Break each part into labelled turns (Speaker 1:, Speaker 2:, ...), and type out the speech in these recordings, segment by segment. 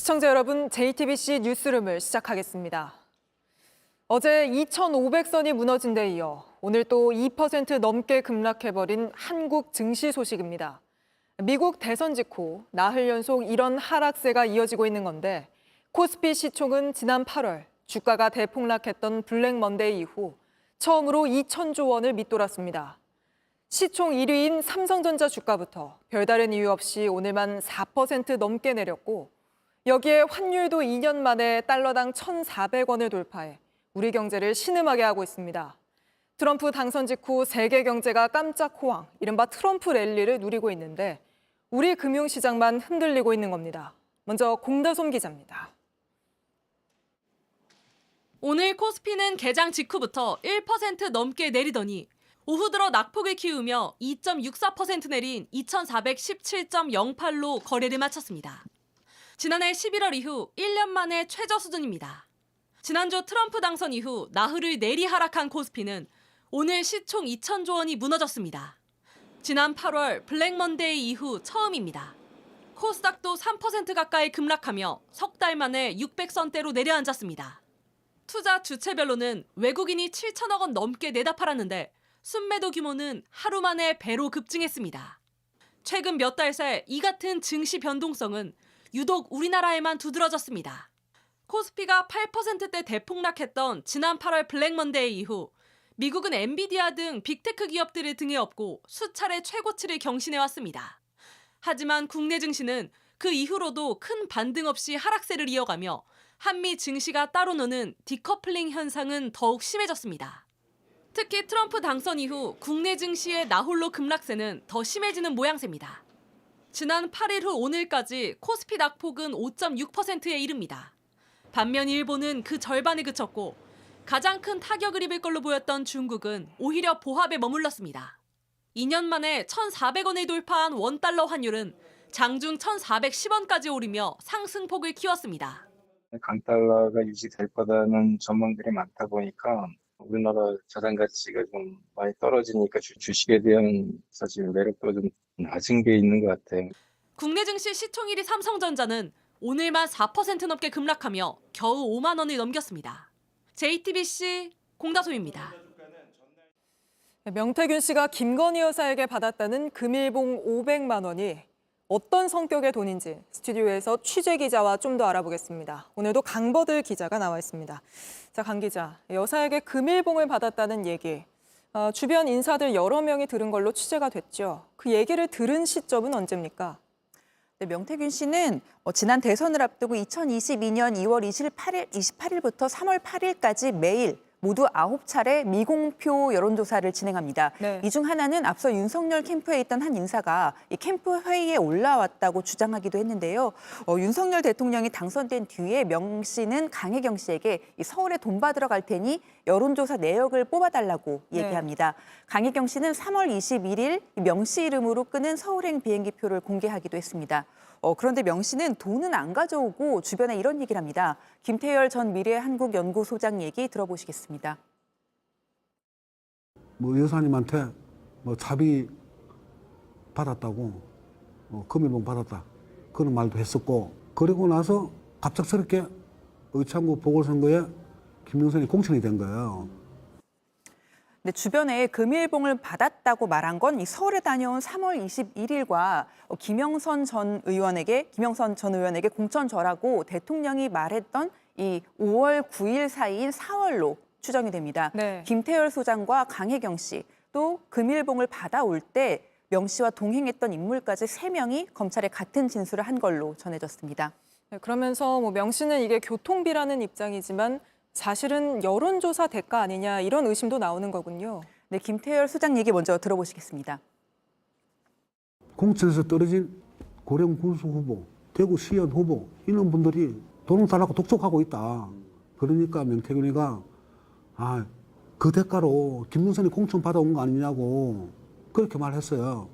Speaker 1: 시청자 여러분, JTBC 뉴스룸을 시작하겠습니다. 어제 2,500선이 무너진 데 이어 오늘 또 2% 넘게 급락해버린 한국 증시 소식입니다. 미국 대선 직후 나흘 연속 이런 하락세가 이어지고 있는 건데 코스피 시총은 지난 8월 주가가 대폭락했던 블랙 먼데이 이후 처음으로 2,000조 원을 밑돌았습니다. 시총 1위인 삼성전자 주가부터 별다른 이유 없이 오늘만 4% 넘게 내렸고 여기에 환율도 2년 만에 달러당 1,400원을 돌파해 우리 경제를 신음하게 하고 있습니다. 트럼프 당선 직후 세계 경제가 깜짝 호황, 이른바 트럼프 랠리를 누리고 있는데 우리 금융시장만 흔들리고 있는 겁니다. 먼저 공다솜 기자입니다.
Speaker 2: 오늘 코스피는 개장 직후부터 1% 넘게 내리더니 오후 들어 낙폭을 키우며 2.64% 내린 2,417.08로 거래를 마쳤습니다. 지난해 11월 이후 1년 만에 최저 수준입니다. 지난주 트럼프 당선 이후 나흘을 내리 하락한 코스피는 오늘 시총 2,000조 원이 무너졌습니다. 지난 8월 블랙 먼데이 이후 처음입니다. 코스닥도 3% 가까이 급락하며 석 달 만에 600선대로 내려앉았습니다. 투자 주체별로는 외국인이 7천억 원 넘게 내다 팔았는데 순매도 규모는 하루 만에 배로 급증했습니다. 최근 몇 달 새 이 같은 증시 변동성은 유독 우리나라에만 두드러졌습니다. 코스피가 8%대 대폭락했던 지난 8월 블랙 먼데이 이후 미국은 엔비디아 등 빅테크 기업들을 등에 업고 수차례 최고치를 경신해왔습니다. 하지만 국내 증시는 그 이후로도 큰 반등 없이 하락세를 이어가며 한미 증시가 따로 노는 디커플링 현상은 더욱 심해졌습니다. 특히 트럼프 당선 이후 국내 증시의 나홀로 급락세는 더 심해지는 모양새입니다. 지난 8일 후 오늘까지 코스피 낙폭은 5.6%에 이릅니다. 반면 일본은 그 절반에 그쳤고 가장 큰 타격을 입을 걸로 보였던 중국은 오히려 보합에 머물렀습니다. 2년 만에 1,400원을 돌파한 원달러 환율은 장중 1,410원까지 오르며 상승폭을 키웠습니다.
Speaker 3: 강달러가 유지될 거라는 전망들이 많다 보니까 우리나라 자산 가치가 좀 많이 떨어지니까 주식에 대한 사실 매력도 좀 낮은 게 있는 것 같아요.
Speaker 2: 국내 증시 시총 1위 삼성전자는 오늘만 4% 넘게 급락하며 겨우 5만 원을 넘겼습니다. JTBC 공다솜입니다.
Speaker 1: 명태균 씨가 김건희 여사에게 받았다는 금일봉 500만 원이 어떤 성격의 돈인지 스튜디오에서 취재 기자와 좀 더 알아보겠습니다. 오늘도 강버들 기자가 나와 있습니다. 자, 강 기자, 여사에게 금일봉을 받았다는 얘기, 주변 인사들 여러 명이 들은 걸로 취재가 됐죠. 그 얘기를 들은 시점은 언제입니까?
Speaker 4: 네, 명태균 씨는 지난 대선을 앞두고 2022년 2월 28일부터 3월 8일까지 매일 모두 9차례 미공표 여론조사를 진행합니다.
Speaker 1: 네.
Speaker 4: 이 중 하나는 앞서 윤석열 캠프에 있던 한 인사가 이 캠프 회의에 올라왔다고 주장하기도 했는데요. 윤석열 대통령이 당선된 뒤에 명 씨는 강혜경 씨에게 이 서울에 돈 받으러 갈 테니 여론조사 내역을 뽑아달라고 얘기합니다. 강혜경 씨는 3월 21일 명 씨 이름으로 끄는 서울행 비행기표를 공개하기도 했습니다. 그런데 명 씨는 돈은 안 가져오고 주변에 이런 얘기를 합니다. 김태열 전 미래한국연구소장 얘기 들어보시겠습니다.
Speaker 5: 여사님한테 자비 받았다고, 금일봉 받았다 그런 말도 했었고, 그리고 나서 갑작스럽게 의창구 보궐선거에 김영선이 공천이 된 거예요.
Speaker 4: 네, 주변에 금일봉을 받았다고 말한 건 이 서울에 다녀온 3월 21일과 김영선 전 의원에게 공천 절하고 대통령이 말했던 이 5월 9일 사이인 4월로 추정이 됩니다.
Speaker 1: 네.
Speaker 4: 김태열 소장과 강혜경 씨, 또 금일봉을 받아올 때 명 씨와 동행했던 인물까지 3명이 검찰에 같은 진술을 한 걸로 전해졌습니다.
Speaker 1: 네, 그러면서 명 씨는 이게 교통비라는 입장이지만 사실은 여론조사 대가 아니냐 이런 의심도 나오는 거군요.
Speaker 4: 네, 김태열 소장 얘기 먼저 들어보시겠습니다.
Speaker 5: 공천에서 떨어진 고령 군수 후보, 대구 시의원 후보 이런 분들이 돈을 달라고 독촉하고 있다. 그러니까 명태균이가 그 대가로 김문선이 공천 받아온 거 아니냐고 그렇게 말했어요.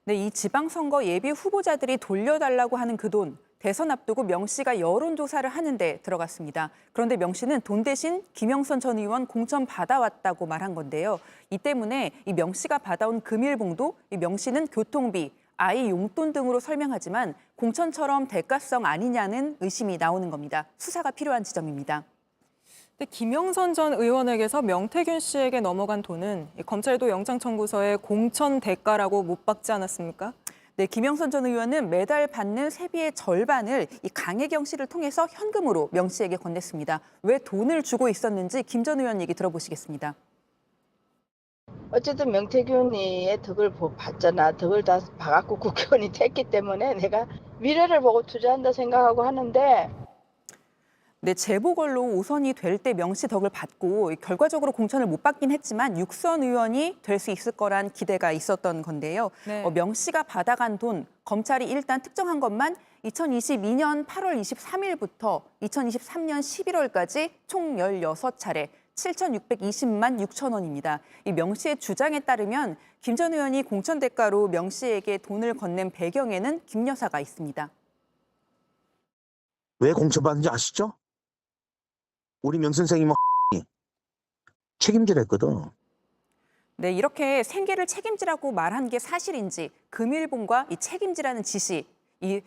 Speaker 4: 네, 이 지방선거 예비 후보자들이 돌려달라고 하는 그 돈, 대선 앞두고 명 씨가 여론조사를 하는데 들어갔습니다. 그런데 명 씨는 돈 대신 김영선 전 의원 공천 받아왔다고 말한 건데요. 이 때문에 이 명 씨가 받아온 금일봉도 이 명 씨는 교통비, 아이 용돈 등으로 설명하지만 공천처럼 대가성 아니냐는 의심이 나오는 겁니다. 수사가 필요한 지점입니다.
Speaker 1: 근데 김영선 전 의원에게서 명태균 씨에게 넘어간 돈은 검찰도 영장 청구서에 공천 대가라고 못 박지 않았습니까?
Speaker 4: 네, 김영선 전 의원은 매달 받는 세비의 절반을 이 강혜경 씨를 통해서 현금으로 명 씨에게 건넸습니다. 왜 돈을 주고 있었는지 김 전 의원 얘기 들어보시겠습니다.
Speaker 6: 어쨌든 명태균이의 덕을 봤잖아. 덕을 다 봐갖고 국회의원이 됐기 때문에 내가 미래를 보고 투자한다 생각하고 하는데
Speaker 4: 네, 재보궐로 5선이 될 때 명 씨 덕을 받고 결과적으로 공천을 못 받긴 했지만 6선 의원이 될 수 있을 거란 기대가 있었던 건데요.
Speaker 1: 네.
Speaker 4: 명 씨가 받아간 돈, 검찰이 일단 특정한 것만 2022년 8월 23일부터 2023년 11월까지 총 16차례 7,620만 6천 원입니다. 이 명 씨의 주장에 따르면 김 전 의원이 공천 대가로 명 씨에게 돈을 건넨 배경에는 김 여사가 있습니다.
Speaker 7: 왜 공천받는지 아시죠? 우리 명 선생님은 책임지랬거든.
Speaker 4: 네, 이렇게 생계를 책임지라고 말한 게 사실인지 금일봉과 이 책임지라는 지시, 이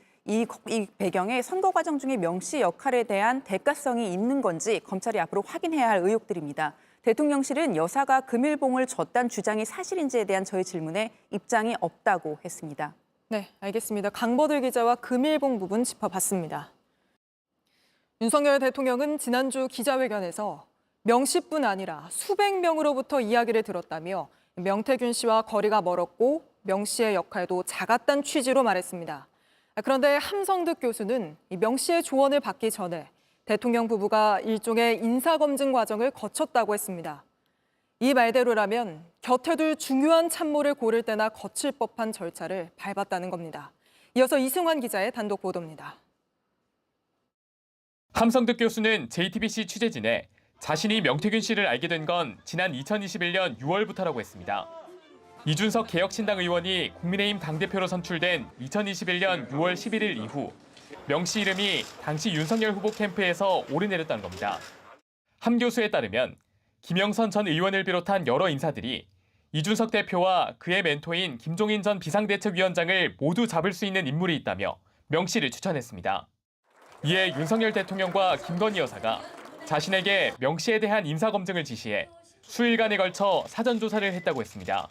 Speaker 4: 배경에 선거 과정 중에 명 씨 역할에 대한 대가성이 있는 건지 검찰이 앞으로 확인해야 할 의혹들입니다. 대통령실은 여사가 금일봉을 줬다는 주장이 사실인지에 대한 저희 질문에 입장이 없다고 했습니다.
Speaker 1: 네, 알겠습니다. 강버들 기자와 금일봉 부분 짚어봤습니다. 윤석열 대통령은 지난주 기자회견에서 명 씨뿐 아니라 수백 명으로부터 이야기를 들었다며 명태균 씨와 거리가 멀었고 명 씨의 역할도 작았다는 취지로 말했습니다. 그런데 함성득 교수는 명 씨의 조언을 받기 전에 대통령 부부가 일종의 인사검증 과정을 거쳤다고 했습니다. 이 말대로라면 곁에 둘 중요한 참모를 고를 때나 거칠 법한 절차를 밟았다는 겁니다. 이어서 이승환 기자의 단독 보도입니다.
Speaker 8: 함성득 교수는 JTBC 취재진에 자신이 명태균 씨를 알게 된 건 지난 2021년 6월부터라고 했습니다. 이준석 개혁신당 의원이 국민의힘 당대표로 선출된 2021년 6월 11일 이후 명 씨 이름이 당시 윤석열 후보 캠프에서 오르내렸다는 겁니다. 함 교수에 따르면 김영선 전 의원을 비롯한 여러 인사들이 이준석 대표와 그의 멘토인 김종인 전 비상대책위원장을 모두 잡을 수 있는 인물이 있다며 명 씨를 추천했습니다. 이에 윤석열 대통령과 김건희 여사가 자신에게 명 씨에 대한 인사검증을 지시해 수일간에 걸쳐 사전조사를 했다고 했습니다.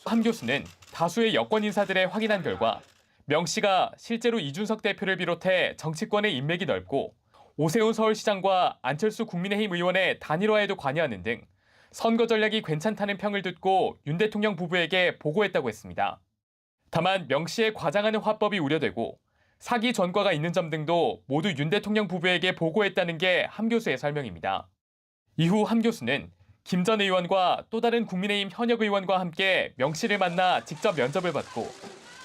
Speaker 8: 함 교수는 다수의 여권 인사들의 확인한 결과 명 씨가 실제로 이준석 대표를 비롯해 정치권의 인맥이 넓고 오세훈 서울시장과 안철수 국민의힘 의원의 단일화에도 관여하는 등 선거 전략이 괜찮다는 평을 듣고 윤 대통령 부부에게 보고했다고 했습니다. 다만 명 씨의 과장하는 화법이 우려되고 사기 전과가 있는 점 등도 모두 윤 대통령 부부에게 보고했다는 게 함 교수의 설명입니다. 이후 함 교수는 김 전 의원과 또 다른 국민의힘 현역 의원과 함께 명 씨를 만나 직접 면접을 받고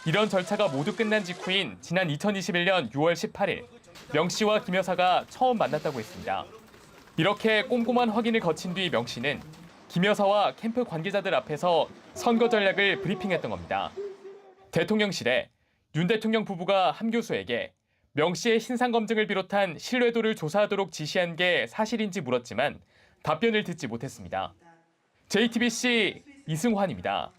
Speaker 8: 이런 절차가 모두 끝난 직후인 지난 2021년 6월 18일 명 씨와 김 여사가 처음 만났다고 했습니다. 이렇게 꼼꼼한 확인을 거친 뒤 명 씨는 김 여사와 캠프 관계자들 앞에서 선거 전략을 브리핑했던 겁니다. 대통령실에 윤 대통령 부부가 함 교수에게 명 씨의 신상검증을 비롯한 신뢰도를 조사하도록 지시한 게 사실인지 물었지만 답변을 듣지 못했습니다. JTBC 이승환입니다.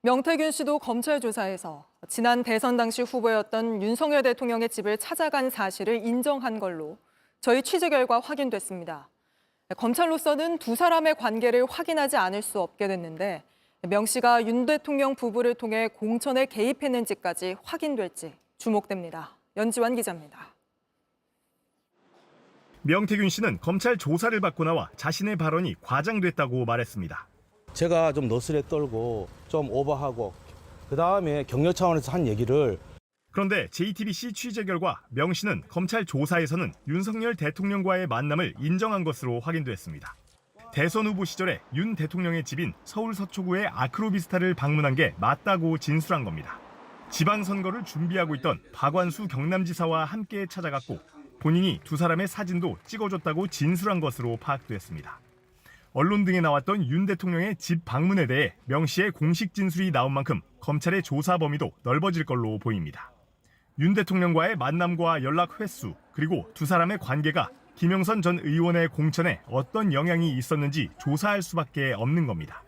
Speaker 1: 명태균 씨도 검찰 조사에서 지난 대선 당시 후보였던 윤석열 대통령의 집을 찾아간 사실을 인정한 걸로 저희 취재 결과 확인됐습니다. 검찰로서는 두 사람의 관계를 확인하지 않을 수 없게 됐는데 명 씨가 윤 대통령 부부를 통해 공천에 개입했는지까지 확인될지 주목됩니다. 연지환 기자입니다.
Speaker 9: 명태균 씨는 검찰 조사를 받고 나와 자신의 발언이 과장됐다고 말했습니다.
Speaker 10: 제가 좀 너스레 떨고 좀 오버하고 그다음에 격려 차원에서 한 얘기를
Speaker 9: 그런데 JTBC 취재 결과 명 씨는 검찰 조사에서는 윤석열 대통령과의 만남을 인정한 것으로 확인됐습니다. 대선 후보 시절에 윤 대통령의 집인 서울 서초구의 아크로비스타를 방문한 게 맞다고 진술한 겁니다. 지방선거를 준비하고 있던 박완수 경남지사와 함께 찾아갔고 본인이 두 사람의 사진도 찍어줬다고 진술한 것으로 파악됐습니다. 언론 등에 나왔던 윤 대통령의 집 방문에 대해 명 씨의 공식 진술이 나온 만큼 검찰의 조사 범위도 넓어질 걸로 보입니다. 윤 대통령과의 만남과 연락 횟수 그리고 두 사람의 관계가 김영선 전 의원의 공천에 어떤 영향이 있었는지 조사할 수밖에 없는 겁니다.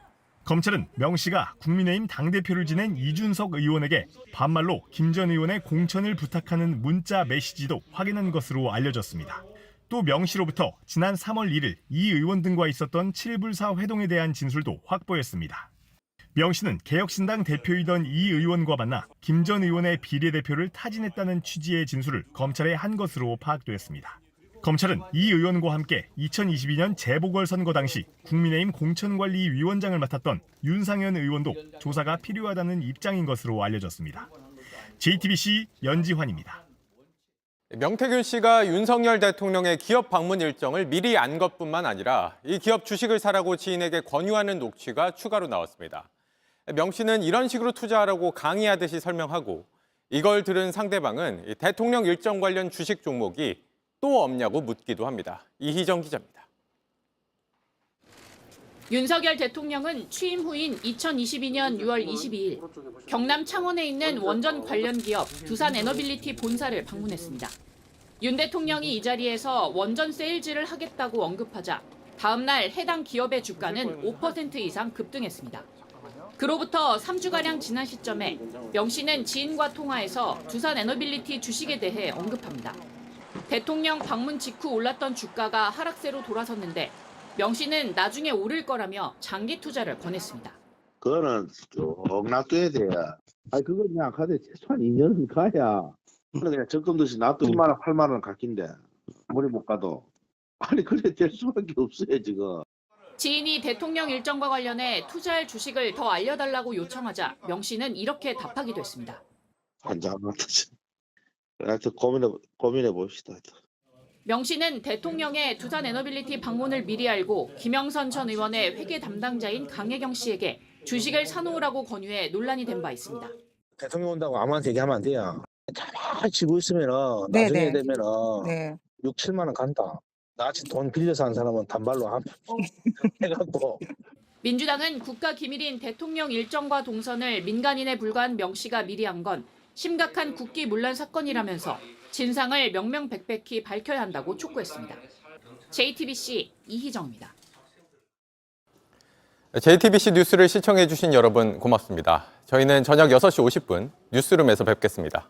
Speaker 9: 검찰은 명 씨가 국민의힘 당대표를 지낸 이준석 의원에게 반말로 김 전 의원의 공천을 부탁하는 문자 메시지도 확인한 것으로 알려졌습니다. 또 명 씨로부터 지난 3월 1일 이 의원 등과 있었던 7불사 회동에 대한 진술도 확보했습니다. 명 씨는 개혁신당 대표이던 이 의원과 만나 김 전 의원의 비례대표를 타진했다는 취지의 진술을 검찰에 한 것으로 파악됐습니다. 검찰은 이 의원과 함께 2022년 재보궐선거 당시 국민의힘 공천관리위원장을 맡았던 윤상현 의원도 조사가 필요하다는 입장인 것으로 알려졌습니다. JTBC 연지환입니다.
Speaker 11: 명태균 씨가 윤석열 대통령의 기업 방문 일정을 미리 안 것뿐만 아니라 이 기업 주식을 사라고 지인에게 권유하는 녹취가 추가로 나왔습니다. 명 씨는 이런 식으로 투자하라고 강의하듯이 설명하고 이걸 들은 상대방은 대통령 일정 관련 주식 종목이 또 없냐고 묻기도 합니다. 이희정 기자입니다.
Speaker 12: 윤석열 대통령은 취임 후인 2022년 6월 22일 경남 창원에 있는 원전 관련 기업 두산에너빌리티 본사를 방문했습니다. 윤 대통령이 이 자리에서 원전 세일즈를 하겠다고 언급하자 다음 날 해당 기업의 주가는 5% 이상 급등했습니다. 그로부터 3주가량 지난 시점에 명 씨는 지인과 통화에서 두산에너빌리티 주식에 대해 언급합니다. 대통령 방문 직후 올랐던 주가가 하락세로 돌아섰는데 명 씨는 나중에 오를 거라며 장기 투자를 권했습니다.
Speaker 13: 그거는 쭉 놔둬야 돼. 아니 그거 그냥 가대 최소한 2년은 가야. 그냥 적금 듯이 놔둬 7만 원, 8만 원 갚긴데 아무리 못 가도 아니 그래 될 수밖에 없어요 지금.
Speaker 12: 지인이 대통령 일정과 관련해 투자할 주식을 더 알려달라고 요청하자 명 씨는 이렇게 답하기도 했습니다.
Speaker 13: 하여튼 고민해 봅시다.
Speaker 12: 명 씨는 대통령의 두산에너빌리티 방문을 미리 알고 김영선 전 의원의 회계 담당자인 강혜경 씨에게 주식을 사놓으라고 권유해 논란이 된 바 있습니다.
Speaker 10: 대통령 온다고 아무한테 얘기하면 안 돼요. 가만히 지고 있으면은 나중에 되면은 6, 7만 원 간다. 나같이 돈 빌려서 한 사람은 단발로 해갖고.
Speaker 12: 민주당은 국가 기밀인 대통령 일정과 동선을 민간인에 불과한 명 씨가 미리 한 건 심각한 국기문란 사건이라면서 진상을 명명백백히 밝혀야 한다고 촉구했습니다. JTBC 이희정입니다.
Speaker 11: JTBC 뉴스를 시청해 주신 여러분 고맙습니다. 저희는 저녁 6시 50분 뉴스룸에서 뵙겠습니다.